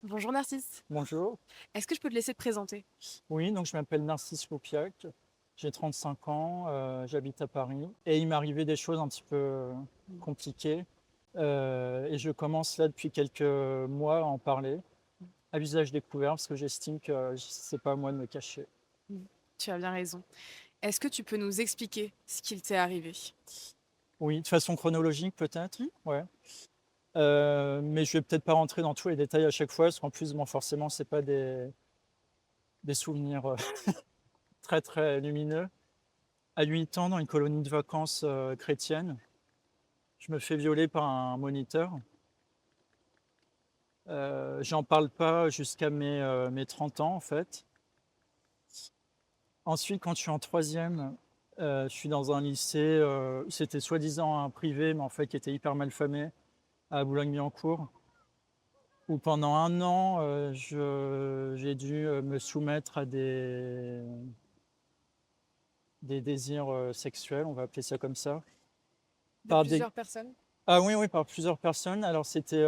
Bonjour Narcisse, Bonjour. est-ce que je peux te laisser te présenter? Oui, donc je m'appelle Narcisse Loupiac, j'ai 35 ans, j'habite à Paris et il m'est arrivé des choses un petit peu Mm. compliquées et je commence là depuis quelques mois à en parler à visage découvert parce que j'estime que c'est pas à moi de me cacher. Mm. Tu as bien raison. Est-ce que tu peux nous expliquer ce qu'il t'est arrivé? Oui, de façon chronologique peut-être, Mm. ouais. Mais je vais peut-être pas rentrer dans tous les détails à chaque fois parce qu'en plus, bon, forcément, c'est pas des souvenirs très très lumineux. À 8 ans, dans une colonie de vacances chrétienne, je me fais violer par un moniteur. J'en parle pas jusqu'à mes 30 ans, en fait. Ensuite, quand je suis en troisième, je suis dans un lycée, c'était soi-disant un privé, mais en fait qui était hyper mal famé, à Boulogne-Billancourt, où pendant un an, j'ai dû me soumettre à des désirs sexuels, on va appeler ça comme ça. De Par des... plusieurs personnes? Ah oui, oui, par plusieurs personnes. Alors c'était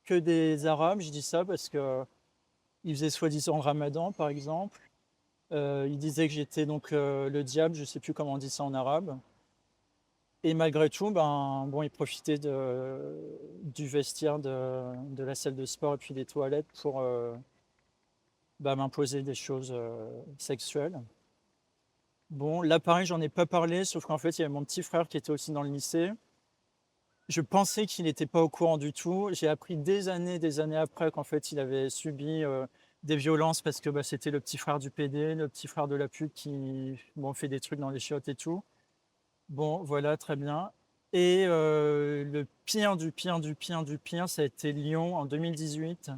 que des Arabes, je dis ça parce que ils faisaient soi-disant le ramadan, par exemple. Il disait que j'étais donc le diable, je sais plus comment on dit ça en arabe. Et malgré tout, ben, bon, il profitait du vestiaire de la salle de sport et puis des toilettes pour bah, m'imposer des choses sexuelles. Bon, là, pareil, j'en ai pas parlé, sauf qu'en fait, il y avait mon petit frère qui était aussi dans le lycée. Je pensais qu'il n'était pas au courant du tout. J'ai appris des années après qu'en fait, il avait subi des violences parce que bah, c'était le petit frère du PD, le petit frère de la pute qui bon, fait des trucs dans les chiottes et tout. Bon, voilà, très bien. Et le pire du pire du pire du pire, ça a été Lyon en 2018,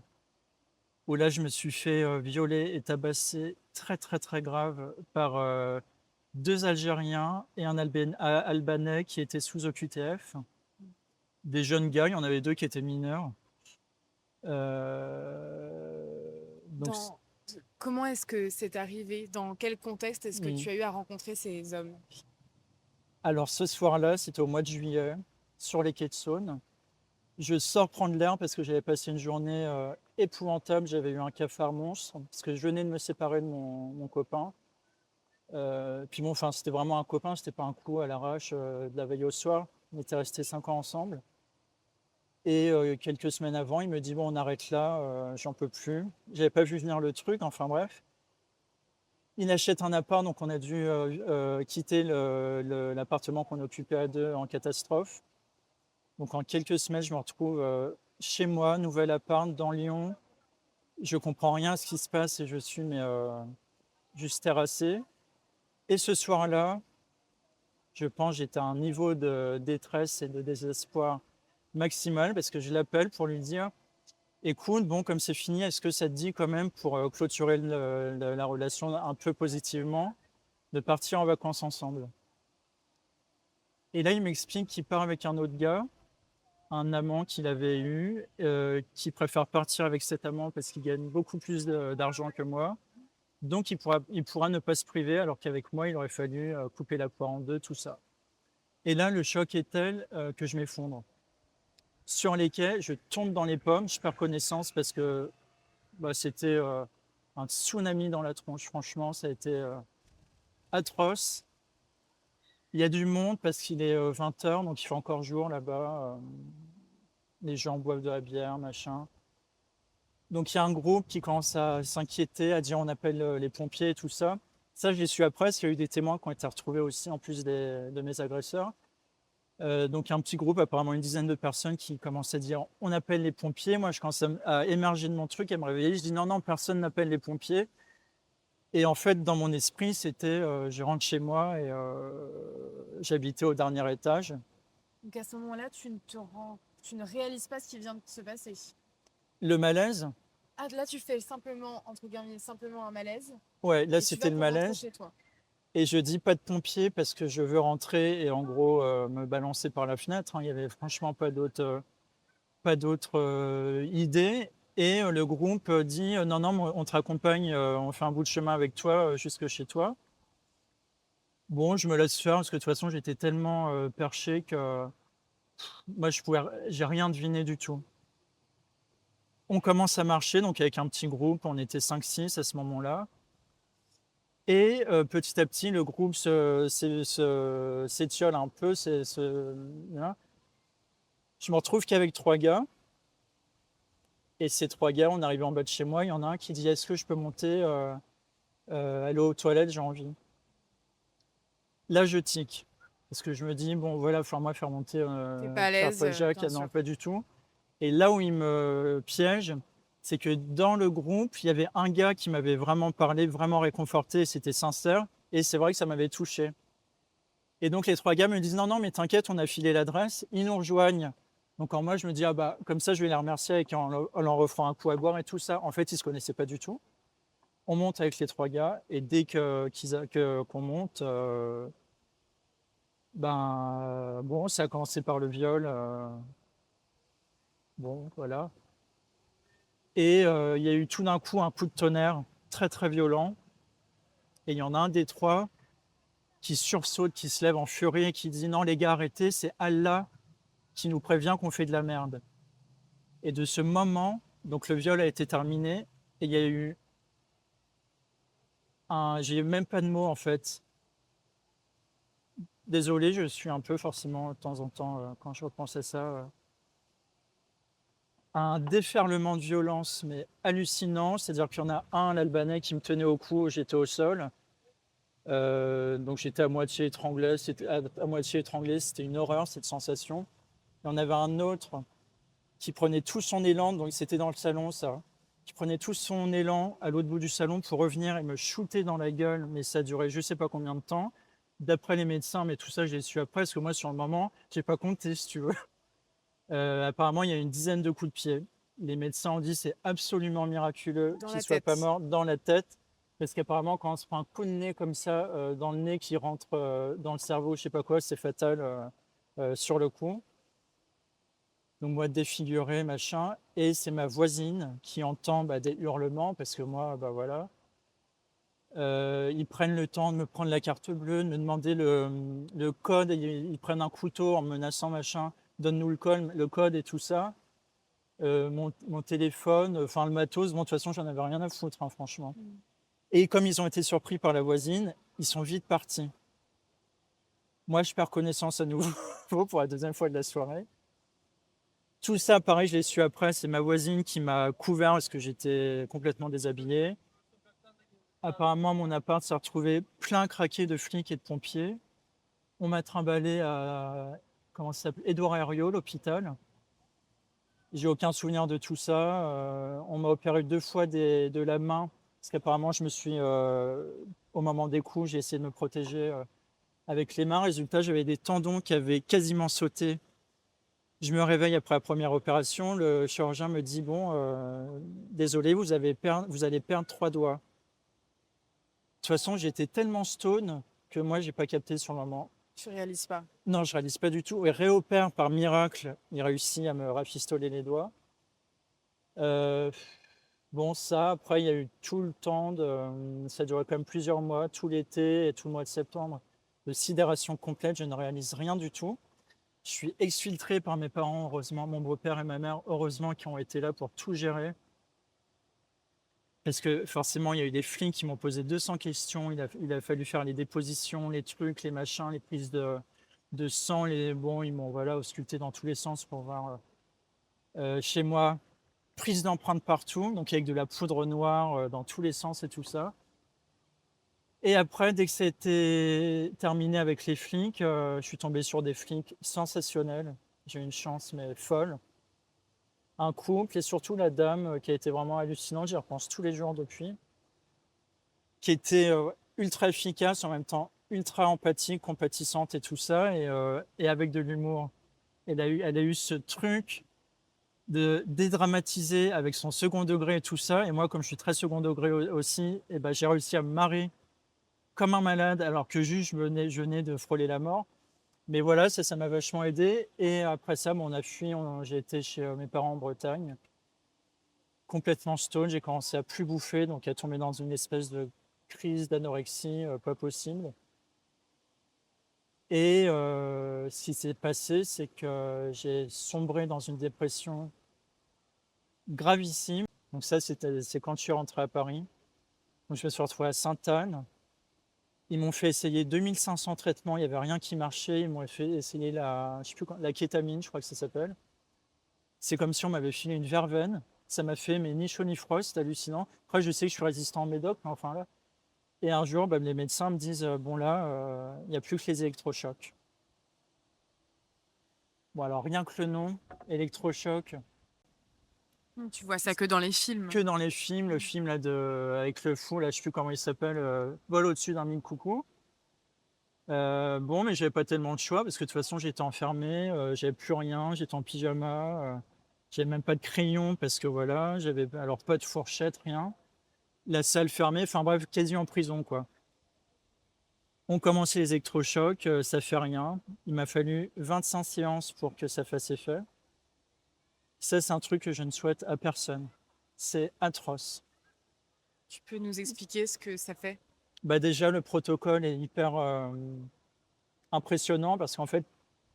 où là, je me suis fait violer et tabasser très, très, très grave par deux Algériens et un Albanais qui étaient sous OQTF. Des jeunes gars, il y en avait deux qui étaient mineurs. Donc, Dans... Comment est-ce que c'est arrivé? Dans quel contexte est-ce que hmm. tu as eu à rencontrer ces hommes? Alors ce soir-là, c'était au mois de juillet, sur les quais de Saône. Je sors prendre l'air parce que j'avais passé une journée épouvantable. J'avais eu un cafard monstre parce que je venais de me séparer de mon copain. Puis bon, enfin, c'était vraiment un copain, c'était pas un coup à l'arrache de la veille au soir. On était restés 5 ans ensemble. Et quelques semaines avant, il me dit bon, on arrête là, j'en peux plus. J'avais pas vu venir le truc, enfin bref. Il achète un appart, donc on a dû quitter l'appartement qu'on occupait à deux en catastrophe. Donc en quelques semaines, je me retrouve chez moi, nouvel appart dans Lyon. Je comprends rien à ce qui se passe et je suis mais, juste terrassé. Et ce soir-là, je pense j'étais à un niveau de détresse et de désespoir maximal parce que je l'appelle pour lui dire écoute, bon, comme c'est fini, est-ce que ça te dit quand même pour clôturer la relation un peu positivement, de partir en vacances ensemble? Et là, il m'explique qu'il part avec un autre gars, un amant qu'il avait eu, qui préfère partir avec cet amant parce qu'il gagne beaucoup plus d'argent que moi. Donc, il pourra ne pas se priver, alors qu'avec moi, il aurait fallu couper la poire en deux, tout ça. Et là, le choc est tel que je m'effondre. Sur les quais, je tombe dans les pommes, je perds connaissance parce que bah, c'était un tsunami dans la tronche. Franchement, ça a été atroce. Il y a du monde parce qu'il est 20 h, donc il fait encore jour là-bas. Les gens boivent de la bière, machin. Donc il y a un groupe qui commence à s'inquiéter, à dire on appelle les pompiers et tout ça. Ça, je l'ai su après, parce qu'il y a eu des témoins qui ont été retrouvés aussi, en plus de mes agresseurs. Donc il y a un petit groupe, apparemment une dizaine de personnes, qui commencent à dire on appelle les pompiers. Moi, je commence à émerger de mon truc, à me réveiller. Je dis non, non, personne n'appelle les pompiers. Et en fait, dans mon esprit, c'était je rentre chez moi et j'habitais au dernier étage. Donc à ce moment-là, tu ne réalises pas ce qui vient de se passer. Le malaise, Ah, là, tu fais simplement, entre guillemets, simplement un malaise ouais, là et tu c'était vas le pour rentrer malaise. chez toi. Et je dis pas de pompiers parce que je veux rentrer et en gros me balancer par la fenêtre, hein. Il y avait franchement pas d'autre idée. Et le groupe dit non, non, on te raccompagne, on fait un bout de chemin avec toi jusque chez toi. Bon, je me laisse faire parce que de toute façon j'étais tellement perché que moi j'ai rien deviné du tout. On commence à marcher, donc avec un petit groupe, on était 5-6 à ce moment-là et petit à petit, le groupe s'étiole un peu, voilà. Je me retrouve qu'avec 3 gars et ces 3 gars, on arrive en bas de chez moi, il y en a un qui dit: «Est-ce que je peux monter, aller aux toilettes? J'ai envie». Là, je tic parce que je me dis: «Bon, voilà, il va falloir moi faire monter, Tu pas à Pierre, l'aise, Paul, Jacques». bien Ah non, sûr. pas du tout. Et là où il me piège, c'est que dans le groupe, il y avait un gars qui m'avait vraiment parlé, vraiment réconforté, c'était sincère et c'est vrai que ça m'avait touché. Et donc les 3 gars me disent: «Non, non, mais t'inquiète, on a filé l'adresse». Ils nous rejoignent. Donc en moi, je me dis: «Ah bah, comme ça, je vais les remercier avec en leur offrant un coup à boire et tout ça». En fait, ils se connaissaient pas du tout. On monte avec les 3 gars et dès que qu'ils a que qu'on monte, bon, ça a commencé par le viol, bon, voilà. Et il y a eu tout d'un coup un coup de tonnerre très, très violent et il y en a un des 3 qui sursaute, qui se lève en furie et qui dit: «Non les gars, arrêtez, c'est Allah qui nous prévient qu'on fait de la merde». Et de ce moment, donc le viol a été terminé et il y a eu j'ai même pas de mots en fait. Désolé, je suis un peu forcément de temps en temps, quand je repense à ça, un déferlement de violence mais hallucinant. C'est-à-dire qu'il y en a un, l'Albanais, qui me tenait au cou, j'étais au sol. Donc j'étais à moitié étranglé, c'était une horreur cette sensation. Il y en avait un autre qui prenait tout son élan, donc c'était dans le salon ça, qui prenait tout son élan à l'autre bout du salon pour revenir et me shooter dans la gueule, mais ça durait je sais pas combien de temps. D'après les médecins, mais tout ça je l'ai su après, parce que moi sur le moment, j'ai pas compté si tu veux. Apparemment il y a une dizaine de coups de pied. Les médecins ont dit c'est absolument miraculeux Dans qu'il la soit pas tête. mort dans la tête. Parce qu'apparemment, quand on se prend un coup de nez comme ça, dans le nez qui rentre dans le cerveau, je sais pas quoi, c'est fatal sur le coup. Donc moi, défiguré, machin. Et c'est ma voisine qui entend des hurlements, parce que moi, bah voilà. Ils prennent le temps de me prendre la carte bleue, de me demander le code. Ils prennent un couteau en me menaçant, machin. Donne-nous le code et tout ça. Mon téléphone, enfin le matos. Bon, de toute façon, j'en avais rien à foutre, hein, franchement. Mmh. Et comme ils ont été surpris par la voisine, ils sont vite partis. Moi, je perds connaissance à nouveau pour la deuxième fois de la soirée. Tout ça, pareil, je l'ai su après. C'est ma voisine qui m'a couvert parce que j'étais complètement déshabillé. Apparemment, mon appart s'est retrouvé plein craqué de flics et de pompiers. On m'a trimballé à, comment ça s'appelle, Édouard Herriot, l'hôpital. J'ai aucun souvenir de tout ça. On m'a opéré 2 fois de la main parce qu'apparemment, au moment des coups, j'ai essayé de me protéger avec les mains. Résultat, j'avais des tendons qui avaient quasiment sauté. Je me réveille après la première opération. Le chirurgien me dit: «Bon, désolé, vous allez perdre 3 doigts». De toute façon, j'étais tellement stone que moi, j'ai pas capté sur le moment. Tu réalises pas. Non, je réalise pas du tout. Et réopère par miracle, il réussit à me rafistoler les doigts. Euh, bon, ça, après, il y a eu tout le temps ça a duré quand même plusieurs mois, tout l'été et tout le mois de septembre, de sidération complète. Je ne réalise rien du tout. Je suis exfiltré par mes parents, heureusement, mon beau-père et ma mère, heureusement, qui ont été là pour tout gérer. Parce que forcément, il y a eu des flics qui m'ont posé 200 questions. Il a fallu faire les dépositions, les trucs, les machins, les prises de sang. Bon, ils m'ont voilà, ausculté dans tous les sens pour voir chez moi. Prise d'empreintes partout, donc avec de la poudre noire dans tous les sens et tout ça. Et après, dès que c'était terminé avec les flics, je suis tombé sur des flics sensationnels. J'ai eu une chance, mais folle. Un couple et surtout la dame qui a été vraiment hallucinante, j'y repense tous les jours depuis, qui était ultra efficace, en même temps ultra empathique, compatissante et tout ça, et avec de l'humour. Elle a eu ce truc de dédramatiser avec son second degré et tout ça, et moi, comme je suis très second degré aussi, et ben, j'ai réussi à me marrer comme un malade, alors que juste je venais de frôler la mort. Mais voilà, ça m'a vachement aidé. Et après ça, bon, on a fui, j'ai été chez mes parents en Bretagne, complètement stone, j'ai commencé à plus bouffer, donc à tomber dans une espèce de crise d'anorexie pas possible. Et ce qui s'est passé, c'est que j'ai sombré dans une dépression gravissime. Donc ça, c'est quand je suis rentré à Paris. Donc je me suis retrouvé à Sainte-Anne. Ils m'ont fait essayer 2500 traitements, il n'y avait rien qui marchait. Ils m'ont fait essayer je sais plus la kétamine, je crois que ça s'appelle. C'est comme si on m'avait filé une verveine. Ça m'a fait mais ni chaud ni froid, c'est hallucinant. Après, je sais que je suis résistant au médoc, mais enfin là. Et un jour, bah, les médecins me disent bon là, il n'y a plus que les électrochocs. Bon, alors rien que le nom, électrochoc, Tu vois ça que dans les films. que dans les films, le film là, avec le fou, là, je sais plus comment il s'appelle, Vol au-dessus d'un mille coucou. Bon, mais j'avais pas tellement de choix parce que de toute façon, j'étais enfermé, j'avais plus rien, j'étais en pyjama, j'avais même pas de crayon parce que voilà, j'avais alors pas de fourchette, rien. La salle fermée, enfin bref, quasi en prison, quoi. On commençait les électrochocs, ça fait rien. Il m'a fallu 25 séances pour que ça fasse effet. Ça, c'est un truc que je ne souhaite à personne. C'est atroce. Tu peux nous expliquer ce que ça fait? Bah déjà, le protocole est hyper impressionnant parce qu'en fait,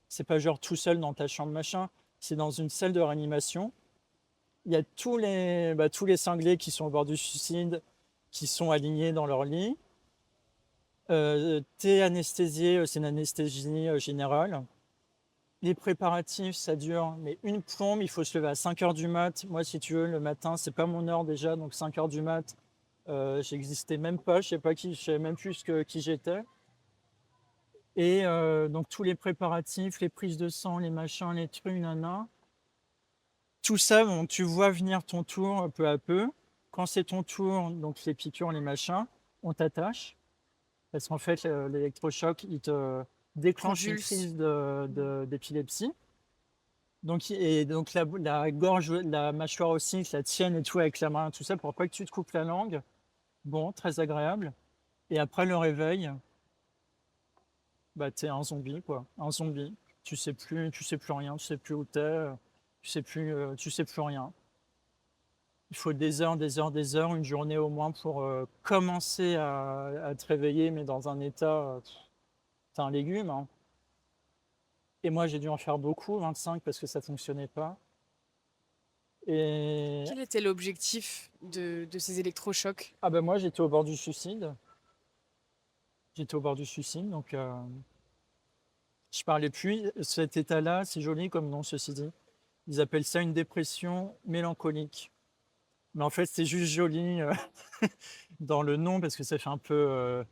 c'est pas genre tout seul dans ta chambre machin, c'est dans une salle de réanimation. Il y a tous les cinglés qui sont au bord du suicide, qui sont alignés dans leur lit. T'es anesthésié, c'est une anesthésie générale. Les préparatifs, ça dure, mais une plombe, il faut se lever à 5 heures du mat. Moi, si tu veux, le matin, c'est pas mon heure déjà, donc 5 heures du mat, j'existais même pas, je sais pas qui, je savais même plus qui j'étais. Et donc tous les préparatifs, les prises de sang, les machins, les trucs, nana. Tout ça, bon, tu vois venir ton tour peu à peu. Quand c'est ton tour, donc les piqûres, les machins, on t'attache. Parce qu'en fait, l'électrochoc, il te déclenche une Convulse. crise d'épilepsie. Donc la gorge, la mâchoire aussi, que la tienne et tout avec la main, tout ça, pour pas que tu te coupes la langue. Bon, très agréable. Et après le réveil, bah t'es un zombie, quoi. Un zombie. Tu sais plus rien, tu sais plus où t'es, tu sais plus rien. Il faut des heures, des heures, des heures, une journée au moins pour commencer à te réveiller, mais dans un état, t'es un légume, hein. Et moi, j'ai dû en faire beaucoup, 25, parce que ça fonctionnait pas. Et Quel était l'objectif de ces électrochocs? ah ben moi, j'étais au bord du suicide. J'étais au bord du suicide, donc je parlais plus. Cet état-là, c'est joli comme nom, ceci dit. Ils appellent ça une dépression mélancolique. Mais en fait, c'est juste joli dans le nom parce que ça fait un peu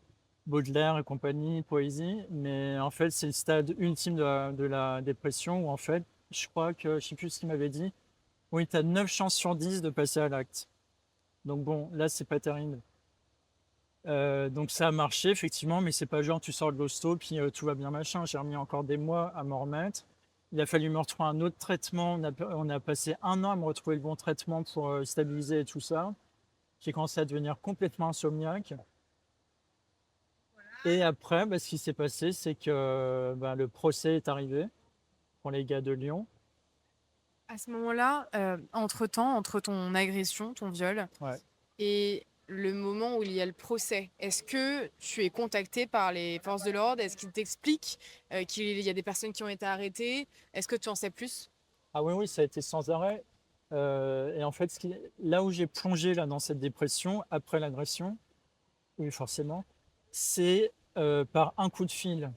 Baudelaire et compagnie, poésie. Mais en fait, c'est le stade ultime de la dépression où en fait, je crois que, je sais plus ce qu'il m'avait dit, oui, tu as 9 chances sur 10 de passer à l'acte. Donc bon, là, c'est pas terrible. Donc ça a marché effectivement, mais c'est pas genre tu sors de l'hosto puis tout va bien machin. J'ai remis encore des mois à m'en remettre. Il a fallu me retrouver un autre traitement. On a passé un an à me retrouver le bon traitement pour stabiliser et tout ça. J'ai commencé à devenir complètement insomniaque. Et après, bah, ce qui s'est passé, c'est que bah, le procès est arrivé pour les gars de Lyon. À ce moment-là, entre-temps, entre ton agression, ton viol Ouais. et le moment où il y a le procès, est-ce que tu es contacté par les forces de l'ordre? Est-ce qu'ils t'expliquent, qu'il y a des personnes qui ont été arrêtées? Est-ce que tu en sais plus? Ah oui, oui, ça a été sans arrêt. Et en fait, là où j'ai plongé là, dans cette dépression, après l'agression, oui, forcément, c'est par un coup de fil.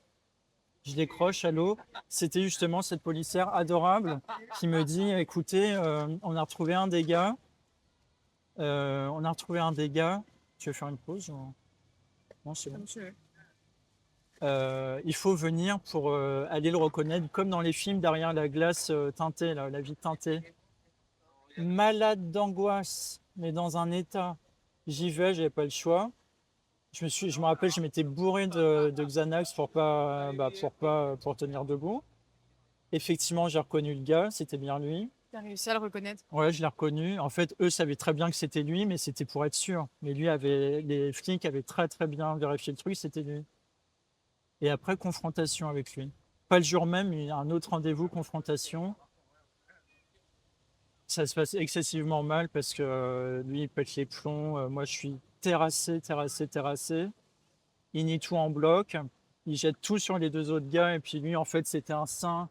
Je décroche, allô, c'était justement cette policière adorable qui me dit, écoutez, on a retrouvé un des gars, on a retrouvé un des gars. Tu veux faire une pause Non, c'est bon. Comme tu veux. Il faut venir pour aller le reconnaître, comme dans les films derrière la glace teintée, là, la vitre teintée. Malade d'angoisse, mais dans un état. J'y vais, j'avais pas le choix. Je me rappelle, je m'étais bourré de Xanax pour tenir debout. Effectivement, j'ai reconnu le gars, c'était bien lui. Tu as réussi à le reconnaître? Ouais, je l'ai reconnu. En fait, eux savaient très bien que c'était lui, mais c'était pour être sûr. Mais les flics avaient très très bien vérifié le truc, c'était lui. Et après, confrontation avec lui. Pas le jour même, il y a un autre rendez-vous, confrontation. Ça se passe excessivement mal parce que lui, il pète les plombs. Moi, je suis terrassé, terrassé, terrassé. Il nie tout en bloc. Il jette tout sur les deux autres gars. Et puis lui, en fait, c'était un saint.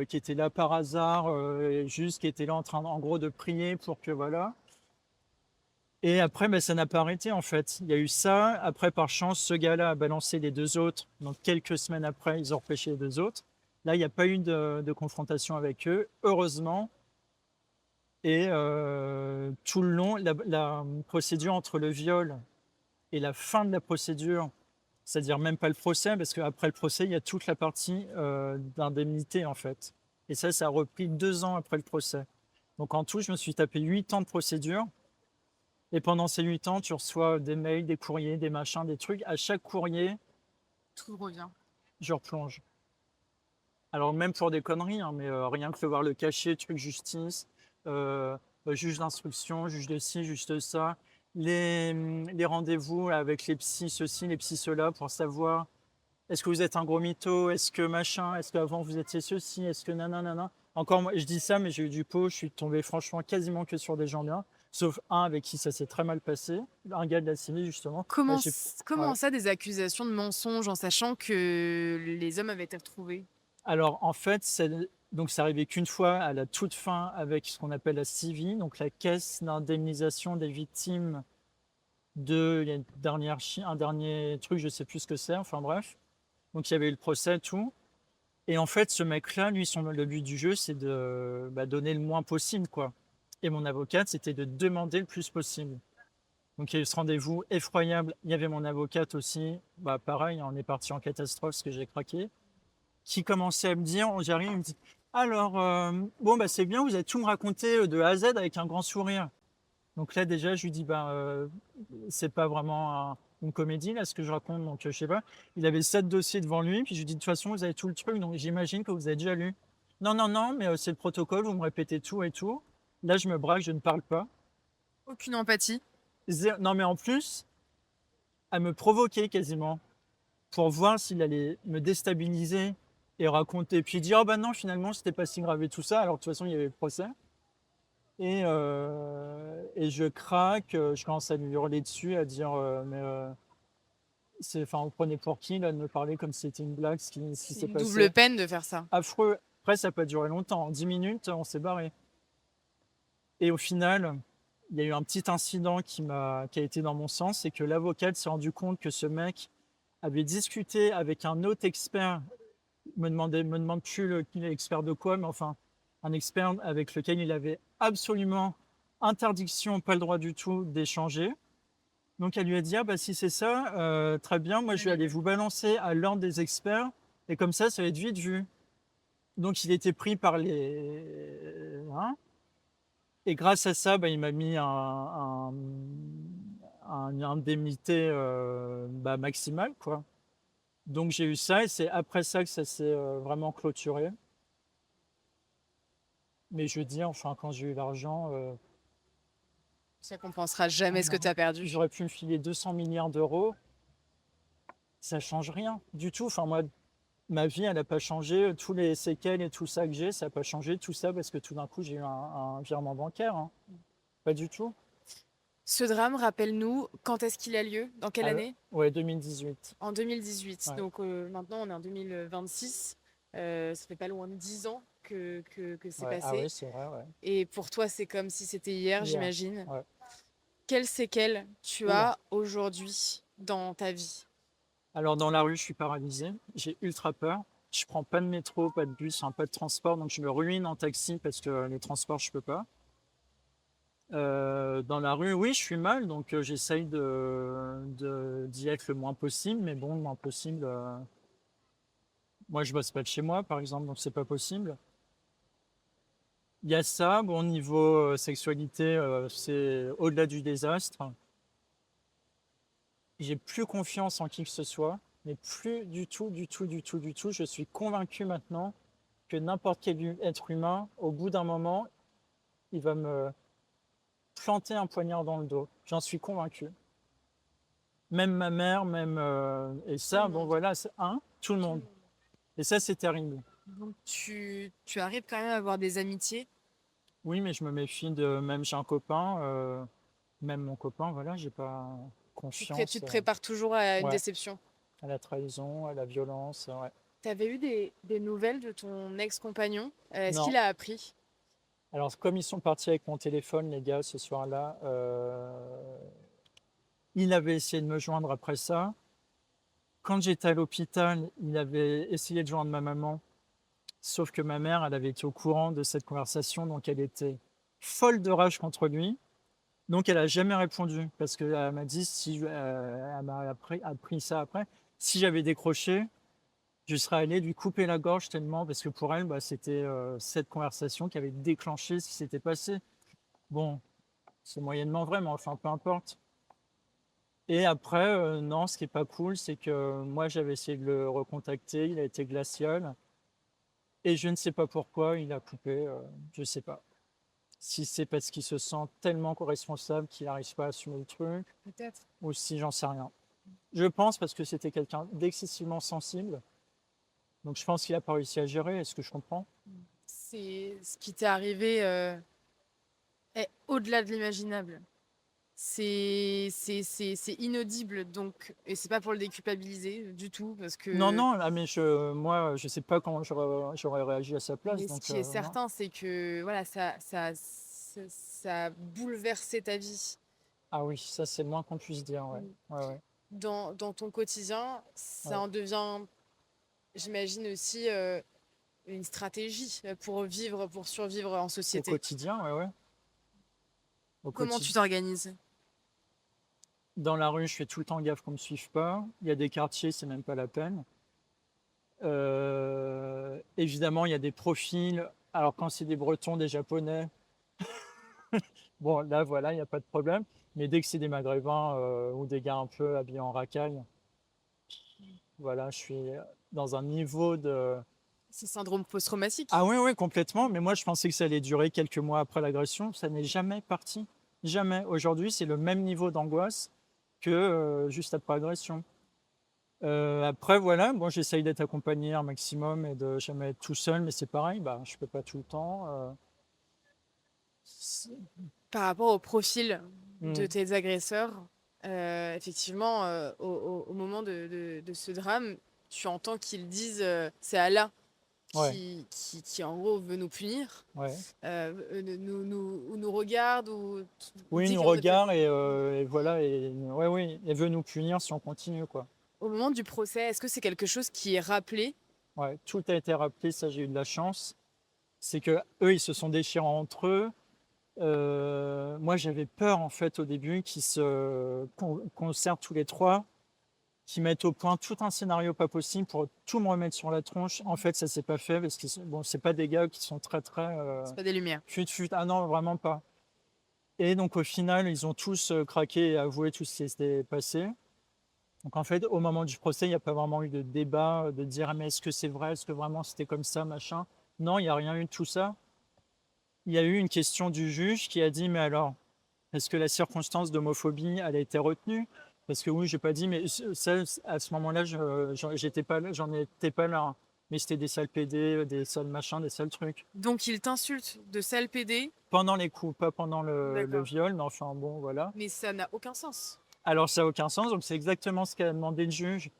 qui était là par hasard, et juste qui était là en train, en gros, de prier pour que voilà. Et après, ben, ça n'a pas arrêté en fait. Il y a eu ça. Après, par chance, ce gars-là a balancé les deux autres. Donc, quelques semaines après, ils ont repêché les deux autres. Là, il n'y a pas eu de confrontation avec eux, heureusement. Et tout le long, la procédure entre le viol et la fin de la procédure, c'est-à-dire même pas le procès, parce qu'après le procès, il y a toute la partie d'indemnité en fait. Et ça a repris 2 ans après le procès. Donc en tout, je me suis tapé 8 ans de procédure. Et pendant ces 8 ans, tu reçois des mails, des courriers, des machins, des trucs. À chaque courrier, Tout revient. je replonge. Alors même pour des conneries, hein, mais rien que voir le cachet, truc justice, euh, juge d'instruction, juge de ci, juge de ça, les rendez-vous avec les psys ceci, les psys cela, pour savoir est-ce que vous êtes un gros mytho, est-ce que machin, est-ce qu'avant vous étiez ceci, est-ce que nanana. Encore, moi, je dis ça, mais j'ai eu du pot, je suis tombé franchement quasiment que sur des gens bien, sauf un avec qui ça s'est très mal passé, un gars de la CIVI justement. Bah, Comment, j'ai- comment ouais. ça, des accusations de mensonges en sachant que les hommes avaient été retrouvés? Alors en fait, donc c'est arrivé qu'une fois à la toute fin avec ce qu'on appelle la CIVI, donc la caisse d'indemnisation des victimes de il y a un dernier truc, je sais plus ce que c'est, enfin bref. Donc il y avait eu le procès, tout. Et en fait, ce mec-là, lui, le but du jeu, c'est de donner le moins possible, quoi. Et mon avocate, c'était de demander le plus possible. Donc il y a eu ce rendez-vous effroyable. Il y avait mon avocate aussi. Bah pareil, on est parti en catastrophe parce que j'ai craqué. Qui commençait à me dire, j'arrive, il me dit, alors, bon, bah, c'est bien, vous avez tout me raconté de A à Z avec un grand sourire. Donc là, déjà, je lui dis, bah, c'est pas vraiment une comédie, là, ce que je raconte, donc je sais pas. Il avait 7 dossiers devant lui, puis je lui dis, de toute façon, vous avez tout le truc, donc j'imagine que vous avez déjà lu. Non, non, non, mais c'est le protocole, vous me répétez tout et tout. Là, je me braque, je ne parle pas. Aucune empathie. Non, mais en plus, à me provoquer quasiment, pour voir s'il allait me déstabiliser et raconter, puis dire, oh bah non, finalement, c'était pas si grave et tout ça, alors de toute façon, il y avait le procès. Et je craque, je commence à lui hurler dessus, à dire, enfin, vous prenez pour qui, là, de me parler comme si c'était une blague, ce qui C'est s'est une passé. double peine de faire ça. Affreux. Après, ça n'a pas duré longtemps. En 10 minutes, on s'est barré. Et au final, il y a eu un petit incident qui a été dans mon sens, c'est que l'avocate s'est rendu compte que ce mec avait discuté avec un autre expert, me demande plus l'expert de quoi, mais enfin, un expert avec lequel il avait absolument interdiction, pas le droit du tout d'échanger. Donc elle lui a dit, ah bah si c'est ça, très bien, moi je vais aller vous balancer à l'ordre des experts, et comme ça va être vite vu. Donc il était pris par les... hein, et grâce à ça, bah, il m'a mis une indemnité maximale, quoi. Donc j'ai eu ça, et c'est après ça que ça s'est vraiment clôturé. Mais je veux dire, enfin, quand j'ai eu l'argent, Ça compensera jamais ce que tu as perdu. j'aurais pu me filer 200 milliards d'euros, ça change rien du tout. Enfin, moi, ma vie, elle n'a pas changé. Tous les séquelles et tout ça que j'ai, ça n'a pas changé. Tout ça parce que tout d'un coup, j'ai eu un virement bancaire, hein. Pas du tout. Ce drame, rappelle-nous, quand est-ce qu'il a lieu? Dans quelle Ah, année? ouais, 2018. En 2018. Ouais. Donc maintenant, on est en 2026. Ça fait pas loin de 10 ans que c'est Ouais. Ah ouais, passé. c'est vrai, ouais. Et pour toi, c'est comme si c'était hier, Hier. j'imagine. Ouais. Quelles séquelles tu Oula. as aujourd'hui dans ta vie? Alors, dans la rue, je suis paralysé. J'ai ultra peur. Je prends pas de métro, pas de bus, hein, pas de transport. Donc, je me ruine en taxi parce que les transports, je peux pas. Dans la rue, oui, je suis mal, donc j'essaye d'y être le moins possible, mais bon, le moins possible. Moi, je bosse pas de chez moi, par exemple, donc c'est pas possible. Il y a ça, bon, niveau sexualité, c'est au-delà du désastre. J'ai plus confiance en qui que ce soit, mais plus du tout, du tout, du tout, du tout. Je suis convaincu maintenant que n'importe quel être humain, au bout d'un moment, il va me planter un poignard dans le dos. J'en suis convaincu. Même ma mère, même. Et Tout le ça, bon monde. voilà, tout le Tout le monde. monde. Et ça, c'est terrible. Donc tu arrives quand même à avoir des amitiés. Oui, mais je me méfie de. Même j'ai un copain, même mon copain, voilà, j'ai pas Tu confiance te prépares toujours à une ouais, déception. à la trahison, à la violence. Ouais. T'avais eu des nouvelles de ton ex-compagnon? Est-ce Non. qu'il a appris? Alors, comme ils sont partis avec mon téléphone, les gars, ce soir-là, il avait essayé de me joindre après ça. Quand j'étais à l'hôpital, il avait essayé de joindre ma maman, sauf que ma mère, elle avait été au courant de cette conversation, donc elle était folle de rage contre lui. Donc elle a jamais répondu parce qu'elle m'a dit si elle m'a appris ça après, si j'avais décroché, je serais allé lui couper la gorge tellement parce que pour elle, bah, c'était, cette conversation qui avait déclenché ce qui s'était passé. Bon, c'est moyennement vrai, mais enfin peu importe. Et après, non, ce qui est pas cool, c'est que moi j'avais essayé de le recontacter, il a été glacial et je ne sais pas pourquoi il a coupé, je sais pas. Si c'est parce qu'il se sent tellement co-responsable qu'il n'arrive pas à assumer le truc Peut-être. ou si j'en sais rien. Je pense parce que c'était quelqu'un d'excessivement sensible, donc je pense qu'il a pas réussi à gérer, est-ce que je comprends? C'est ce qui t'est arrivé est au-delà de l'imaginable. C'est inaudible, donc, et c'est pas pour le déculpabiliser du tout, parce Non, que, non, ah mais moi, je sais pas comment j'aurais réagi à sa place, mais ce donc qui est non. certain, c'est que voilà, ça a bouleversé ta vie. Ah oui, ça c'est le moins qu'on puisse dire, ouais. Mm. Ouais, ouais, Dans ton quotidien, ça ouais. en devient, j'imagine aussi, une stratégie pour vivre, pour survivre en Au société. quotidien, ouais, ouais. Au Comment tu quotidien. t'organises? Dans la rue, je fais tout le temps gaffe qu'on me suive pas. Il y a des quartiers, c'est même pas la peine. Évidemment, il y a des profils. Alors quand c'est des Bretons, des Japonais, bon là voilà, il y a pas de problème. Mais dès que c'est des Maghrébins, ou des gars un peu habillés en racaille, voilà, je suis dans un niveau de C'est syndrome ah post-traumatique. oui, oui, complètement, mais moi je pensais que ça allait durer quelques mois après l'agression, ça n'est jamais parti. Jamais. Aujourd'hui, c'est le même niveau d'angoisse que, juste après l'agression. Après voilà, moi j'essaye d'être accompagné un maximum et de jamais être tout seul, mais c'est pareil, bah, je peux pas tout le temps, c'est Par rapport au profil de mmh, tes agresseurs, effectivement, au moment de ce drame, tu entends qu'ils disent, c'est Allah ouais, qui en gros veut nous punir, ouais. nous regarde ou Oui, il dit nous qu'on ne fait. regarde et voilà et ouais, oui, elle veut nous punir si on continue, quoi. Au moment du procès, est-ce que c'est quelque chose qui est rappelé? Ouais, tout a été rappelé, ça j'ai eu de la chance. C'est que eux ils se sont déchirés entre eux. Moi, j'avais peur, en fait, au début qu'on se serve tous les 3, qu'ils mettent au point tout un scénario pas possible pour tout me remettre sur la tronche. En fait, ça s'est pas fait parce que bon, c'est pas des gars qui sont très, très, C'est pas des lumières. fut. Ah non, vraiment pas. Et donc au final, ils ont tous, craqué et avoué tout ce qui s'était passé. Donc en fait, au moment du procès, il y a pas vraiment eu de débat, de dire: «Ah mais est-ce que c'est vrai? Est-ce que vraiment c'était comme ça, machin?» Non, il y a rien eu de tout ça. Il y a eu une question du juge qui a dit: «Mais alors, est-ce que la circonstance d'homophobie, elle a été retenue?» Parce que oui, j'ai pas dit, mais ça, à ce moment-là, j'étais pas là, j'en étais pas là, hein. Mais c'était des sales PD, des sales machins, des sales trucs. Donc ils t'insultent de sale PD, Pendant les coups, pas pendant le d'accord, viol, mais enfin bon, voilà. mais ça n'a aucun sens. Alors ça a aucun sens, donc c'est exactement ce qu'a demandé le juge.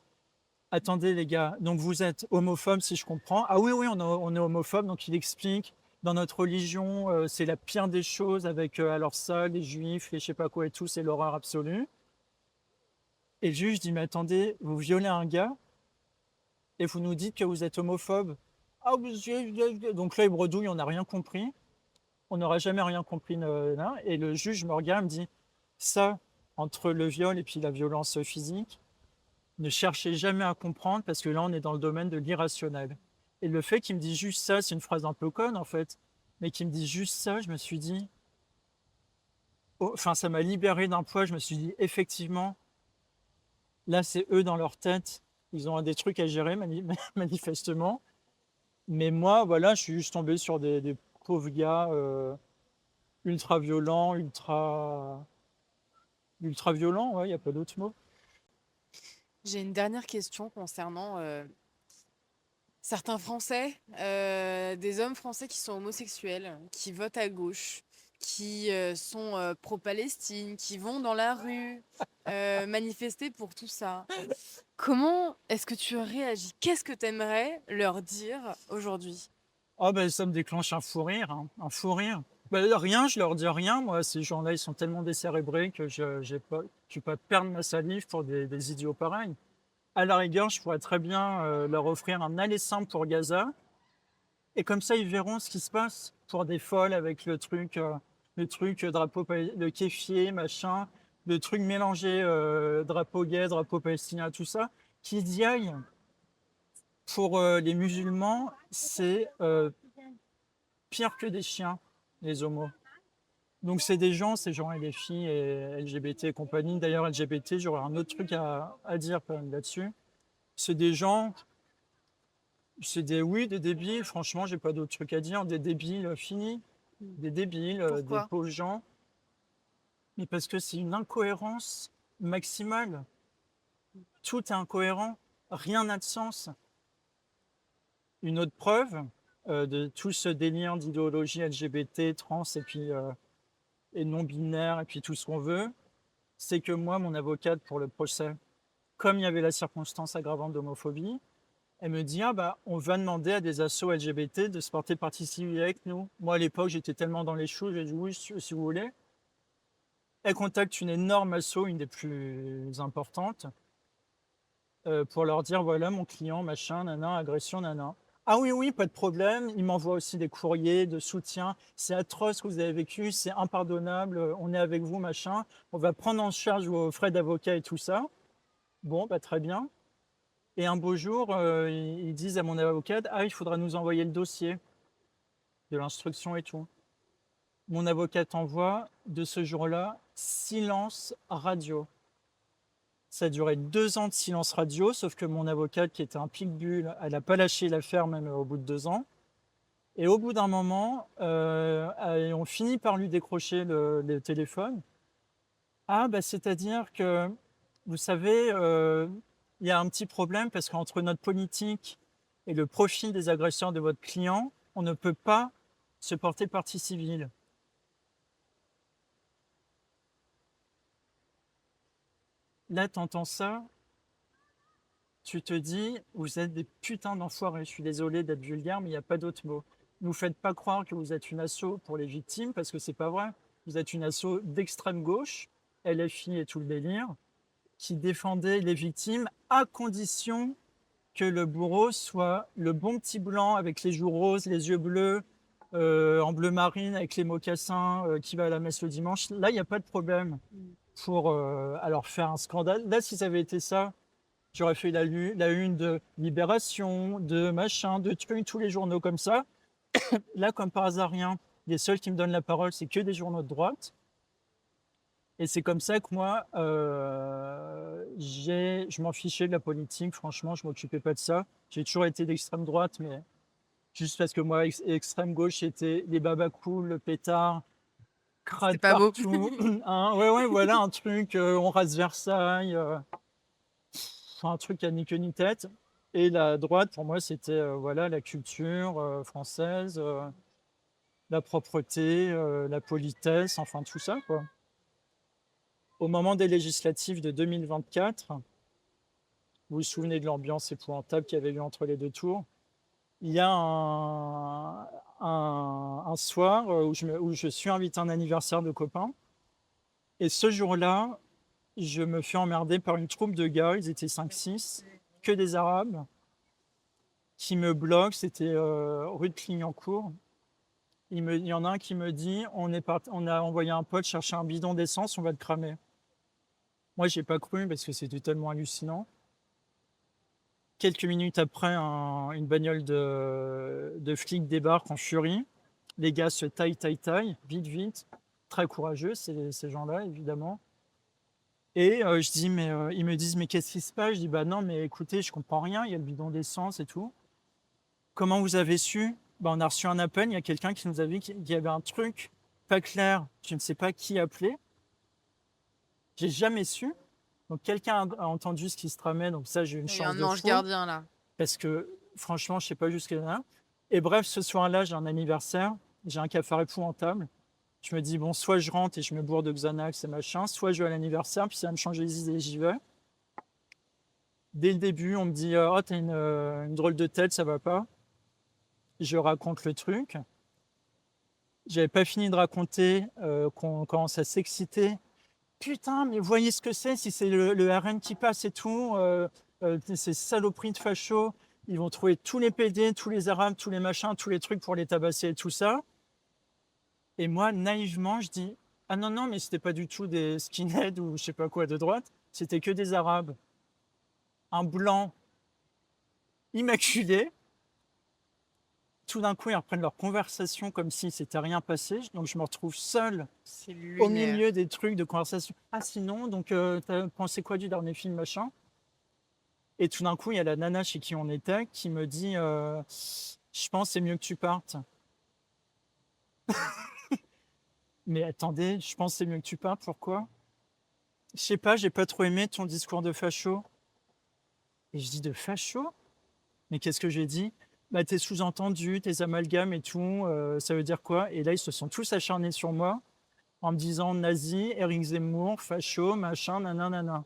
Attendez les gars, donc vous êtes homophobe si je comprends. Ah oui, oui, on est homophobe, donc il explique. Dans notre religion, c'est la pire des choses avec alors ça, les juifs, les je sais pas quoi et tout, c'est l'horreur absolue. Et le juge dit, mais attendez, vous violez un gars et vous nous dites que vous êtes homophobe. Ah, donc là, il bredouille, on n'a rien compris. On n'aura jamais rien compris. Là. Et le juge me regarde, me dit, ça, entre le viol et puis la violence physique, ne cherchez jamais à comprendre parce que là, on est dans le domaine de l'irrationnel. Et le fait qu'il me dise juste ça, c'est une phrase un peu conne en fait, mais qu'il me dise juste ça, je me suis dit, oh, enfin, ça m'a libéré d'un poids. Je me suis dit, effectivement, là, c'est eux dans leur tête. Ils ont des trucs à gérer, manifestement. Mais moi, voilà, je suis juste tombé sur des pauvres gars ultra violents, ultra violents, ouais, il n'y a pas d'autre mot. J'ai une dernière question concernant certains Français, des hommes français qui sont homosexuels, qui votent à gauche, qui sont pro-Palestine, qui vont dans la rue manifester pour tout ça. Comment est-ce que tu réagis? Qu'est-ce que tu aimerais leur dire aujourd'hui? Ah ben ça me déclenche un fou rire, hein, un fou rire. Bah, rien, je leur dis rien, moi, ces gens-là, ils sont tellement décérébrés que je vais pas perdre ma salive pour des idiots pareils. À la rigueur, je pourrais très bien, leur offrir un aller simple pour Gaza et comme ça, ils verront ce qui se passe pour des folles avec le truc, drapeau pal le kéfier, machin, le truc mélangé, drapeau gay, drapeau palestinien, tout ça. Qu'ils y aillent. Pour, les musulmans, c'est, pire que des chiens, les homos. Donc c'est des gens, ces gens et les filles et LGBT et compagnie. D'ailleurs, LGBT, j'aurais un autre truc à dire quand même là-dessus. C'est des gens, c'est des oui, des débiles, franchement, j'ai pas d'autre truc à dire, des débiles finis, des débiles, des Pourquoi? pauvres gens. Mais parce que c'est une incohérence maximale. Tout est incohérent, rien n'a de sens. Une autre preuve de tout ce délire d'idéologie LGBT, trans et non binaire et puis tout ce qu'on veut, c'est que moi, mon avocate pour le procès, comme il y avait la circonstance aggravante d'homophobie, elle me dit: ah bah, on va demander à des assos LGBT de se porter partie civile avec nous. Moi, à l'époque, j'étais tellement dans les choux, j'ai dit oui, si vous voulez. Elle contacte une énorme asso, une des plus importantes, pour leur dire voilà, mon client, machin, nana, agression, nana. Ah oui, oui, pas de problème. Il m'envoie aussi des courriers de soutien. C'est atroce ce que vous avez vécu, c'est impardonnable. On est avec vous, machin. On va prendre en charge vos frais d'avocat et tout ça. Bon, bah, très bien. Et un beau jour, ils disent à mon avocate: ah, il faudra nous envoyer le dossier de l'instruction et tout. Mon avocate envoie, de ce jour-là, silence radio. Ça a duré 2 ans de silence radio, sauf que mon avocate, qui était un pitbull, elle n'a pas lâché l'affaire même au bout de 2 ans. Et au bout d'un moment, on finit par lui décrocher le téléphone. Ah, bah, c'est-à-dire que, vous savez, il y a un petit problème parce qu'entre notre politique et le profil des agresseurs de votre client, on ne peut pas se porter partie civile. Là, tu entends ça, tu te dis, vous êtes des putains d'enfoirés. Je suis désolé d'être vulgaire, mais il n'y a pas d'autre mot. Ne vous faites pas croire que vous êtes une asso pour les victimes, parce que c'est pas vrai. Vous êtes une asso d'extrême gauche, LFI et tout le délire, qui défendait les victimes à condition que le bourreau soit le bon petit blanc avec les joues roses, les yeux bleus, en bleu marine, avec les mocassins, qui va à la messe le dimanche. Là, il n'y a pas de problème pour alors faire un scandale. Là, si ça avait été ça, j'aurais fait la une de Libération, de machin, de trucs, tous les journaux comme ça. Là, comme par hasard, rien. Les seuls qui me donnent la parole, c'est que des journaux de droite. Et c'est comme ça que moi, je m'en fichais de la politique. Franchement, je m'occupais pas de ça. J'ai toujours été d'extrême droite, mais juste parce que moi, extrême gauche, c'était les babacools, le pétard, C'était crade pas beau. partout. Hein, ouais, ouais, voilà, un truc, on rase Versailles. Un truc à ni queue ni tête. Et la droite, pour moi, c'était voilà, la culture française, la propreté, la politesse, enfin tout ça, quoi. Au moment des législatives de 2024, vous vous souvenez de l'ambiance épouvantable qu'il y avait eu entre les deux tours. Il y a un soir où je suis invité à un anniversaire de copains. Et ce jour-là, je me fais emmerder par une troupe de gars, ils étaient 5-6, que des Arabes, qui me bloque, c'était rue de Clignancourt. Il y en a un qui me dit on a envoyé un pote chercher un bidon d'essence, on va le cramer. Moi, j'ai pas cru parce que c'était tellement hallucinant. Quelques minutes après, une bagnole de flics débarque en furie. Les gars se taillent, vite, vite. Très courageux, ces gens-là, évidemment. Et je dis, mais ils me disent, mais qu'est-ce qui se passe? Je dis, bah non, mais écoutez, je comprends rien, il y a le bidon d'essence et tout. Comment vous avez su? Bah, on a reçu un appel, il y a quelqu'un qui nous a dit qu'il y avait un truc pas clair, je ne sais pas qui appeler. J'ai jamais su. Donc quelqu'un a entendu ce qui se tramait, donc ça j'ai eu une Il y a chance un de ange fou, gardien là. parce que franchement je sais pas jusqu'à là. Et bref, ce soir-là j'ai un anniversaire, j'ai un cafard épouvantable. Je me dis, bon, soit je rentre et je me bourre de Xanax et machin, soit je vais à l'anniversaire, puis ça va me changer les idées, j'y vais. Dès le début, on me dit, oh, t'as une drôle de tête, ça va pas. Je raconte le truc. J'avais pas fini de raconter qu'on commence à s'exciter. Putain, mais voyez ce que c'est, si c'est le RN qui passe et tout, ces saloperies de fachos, ils vont trouver tous les PD, tous les Arabes, tous les machins, tous les trucs pour les tabasser et tout ça. Et moi, naïvement, je dis, ah non, non, mais c'était pas du tout des skinheads ou je sais pas quoi de droite, c'était que des Arabes. Un blanc immaculé. Tout d'un coup, ils reprennent leur conversation comme si c'était rien passé. Donc, je me retrouve seul C'est au lunaire. milieu des trucs de conversation. Ah, sinon, donc, t'as pensé quoi du dernier film, machin? Et tout d'un coup, il y a la nana chez qui on était qui me dit je pense que c'est mieux que tu partes. Mais attendez, je pense que c'est mieux que tu partes, pourquoi? Je sais pas, j'ai pas trop aimé ton discours de facho. Et je dis de facho? Mais qu'est-ce que j'ai dit? Bah, tes sous-entendus, tes amalgames et tout, ça veut dire quoi? Et là, ils se sont tous acharnés sur moi en me disant nazi, Éric Zemmour, facho, machin, nanana.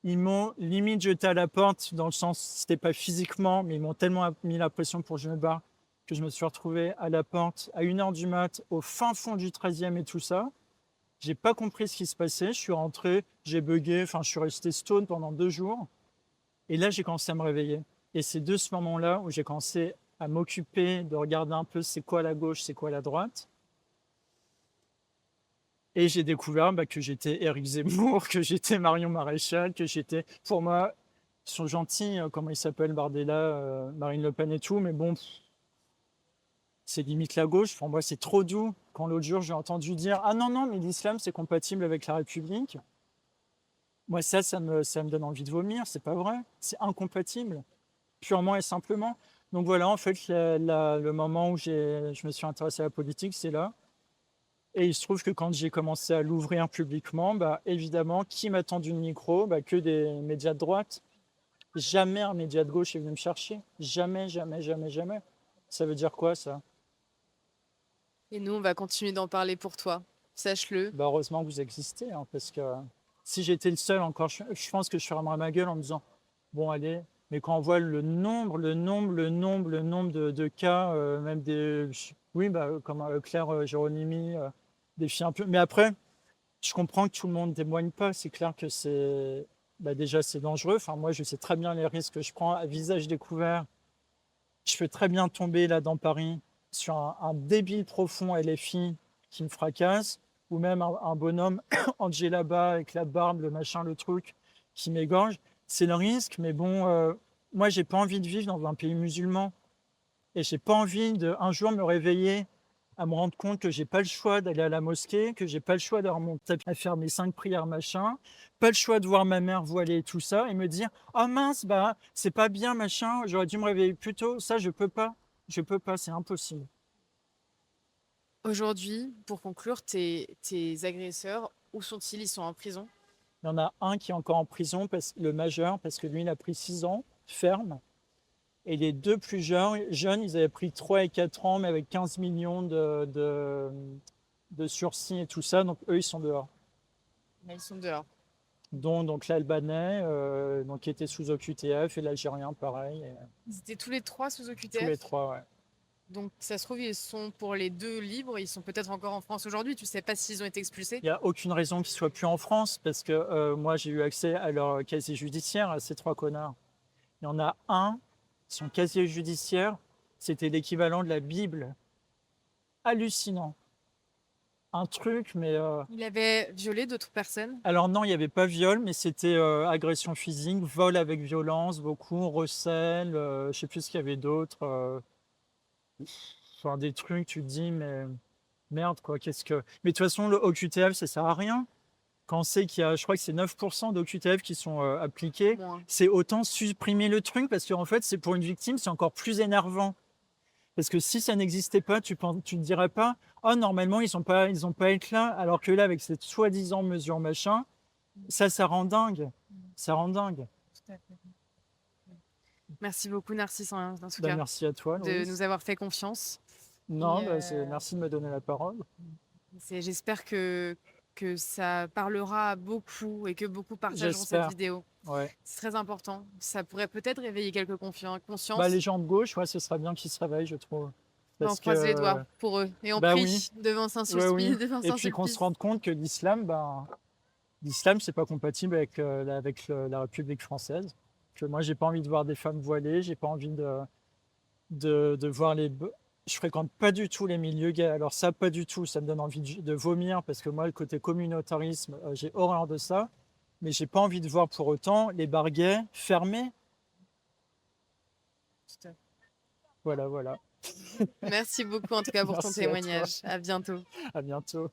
Ils m'ont limite jeté à la porte, dans le sens, c'était pas physiquement, mais ils m'ont tellement mis la pression pour que je me barre que je me suis retrouvé à la porte à 1h du mat, au fin fond du 13e et tout ça. J'ai pas compris ce qui se passait. Je suis rentré, j'ai bugué, enfin, je suis resté stone pendant 2 jours. Et là, j'ai commencé à me réveiller. Et c'est de ce moment-là où j'ai commencé à m'occuper de regarder un peu c'est quoi la gauche, c'est quoi la droite. Et j'ai découvert que j'étais Éric Zemmour, que j'étais Marion Maréchal, que j'étais. Pour moi, ils sont gentils, comment ils s'appellent, Bardella, Marine Le Pen et tout, mais bon, c'est limite la gauche. Pour moi, c'est trop doux. Quand l'autre jour, j'ai entendu dire ah non, non, mais l'islam, c'est compatible avec la République. Moi, ça me donne envie de vomir, c'est pas vrai. C'est incompatible, purement et simplement. Donc voilà, en fait, le moment où je me suis intéressé à la politique, c'est là. Et il se trouve que quand j'ai commencé à l'ouvrir publiquement, évidemment, qui m'a tendu le micro? Que des médias de droite. Jamais un média de gauche est venu me chercher. Jamais, jamais, jamais, jamais. Ça veut dire quoi, ça? Et nous, on va continuer d'en parler pour toi. Sache-le. Heureusement que vous existez, hein, parce que si j'étais le seul encore, je pense que je fermerais ma gueule en me disant, bon, allez, mais quand on voit le nombre de cas, même des, oui, comme Claire Géronimi, des filles un peu. Mais après, je comprends que tout le monde ne témoigne pas. C'est clair que c'est, déjà, c'est dangereux. Enfin, moi, je sais très bien les risques que je prends à visage découvert. Je peux très bien tomber là dans Paris sur un débile profond LFI qui me fracasse, ou même un bonhomme Angela bas avec la barbe, le machin, le truc qui m'égorge. C'est le risque, mais bon, moi, j'ai pas envie de vivre dans un pays musulman. Et j'ai pas envie de un jour me réveiller à me rendre compte que j'ai pas le choix d'aller à la mosquée, que j'ai pas le choix d'avoir mon tapis à faire mes 5 prières, machin, pas le choix de voir ma mère voilée et tout ça, et me dire oh mince, c'est pas bien, machin, j'aurais dû me réveiller plus tôt. Ça, je peux pas, c'est impossible. Aujourd'hui, pour conclure, tes agresseurs, où sont-ils? Ils sont en prison? Il y en a un qui est encore en prison, le majeur, parce que lui, il a pris 6 ans ferme. Et les deux plus jeunes, ils avaient pris 3 et 4 ans, mais avec 15 millions de sursis et tout ça. Donc, eux, ils sont dehors. Mais ils sont dehors. Dont donc l'Albanais, qui était sous OQTF, et l'Algérien, pareil. Et Ils étaient tous les trois sous tous les OQTF. trois, ouais. Donc, ça se trouve, ils sont pour les deux libres. Ils sont peut-être encore en France aujourd'hui. Tu sais pas s'ils ont été expulsés. Il n'y a aucune raison qu'ils ne soient plus en France, parce que moi, j'ai eu accès à leur casier judiciaire, à ces trois connards. Il y en a un, son casier judiciaire, c'était l'équivalent de la Bible. Hallucinant. Un truc, mais Il avait violé d'autres personnes. alors non, il n'y avait pas viol, mais c'était agression physique, vol avec violence, beaucoup, recel, je ne sais plus ce qu'il y avait d'autre. Enfin, des trucs, tu te dis, mais merde, quoi, qu'est-ce que. Mais de toute façon, le OQTF, ça sert à rien. Quand on sait qu'il y a, je crois que c'est 9% d'OQTF qui sont appliqués, Moins. c'est autant supprimer le truc, parce qu'en fait, c'est pour une victime, c'est encore plus énervant. Parce que si ça n'existait pas, tu ne dirais pas, oh, normalement, ils ont pas être là, alors que là, avec cette soi-disant mesure machin, ça rend dingue. Ça rend dingue. Tout à fait. Merci beaucoup, Narcisse, en tout cas, Merci à toi, de Louise. nous avoir fait confiance. Non, Et, merci de me donner la parole. J'espère que ça parlera à beaucoup et que beaucoup partageront cette J'espère. vidéo. Ouais. C'est très important. Ça pourrait peut-être réveiller quelques Bah, les consciences. gens de gauche, ouais, ce serait bien qu'ils se réveillent, je trouve. Bah, on Parce croise les doigts que, pour eux et on bah oui, prie devant ouais, oui. Devant Et Saint puis qu'on se Sulpice. rende compte que l'islam, c'est pas compatible avec, la République française. Que moi, j'ai pas envie de voir des femmes voilées, j'ai pas envie de voir je fréquente pas du tout les milieux gays. Alors ça, pas du tout, ça me donne envie de vomir parce que moi, le côté communautarisme, j'ai horreur de ça. Mais j'ai pas envie de voir pour autant les bars gays fermés. Voilà, voilà. Merci beaucoup en tout cas pour ton Merci à toi. témoignage. À bientôt. À bientôt.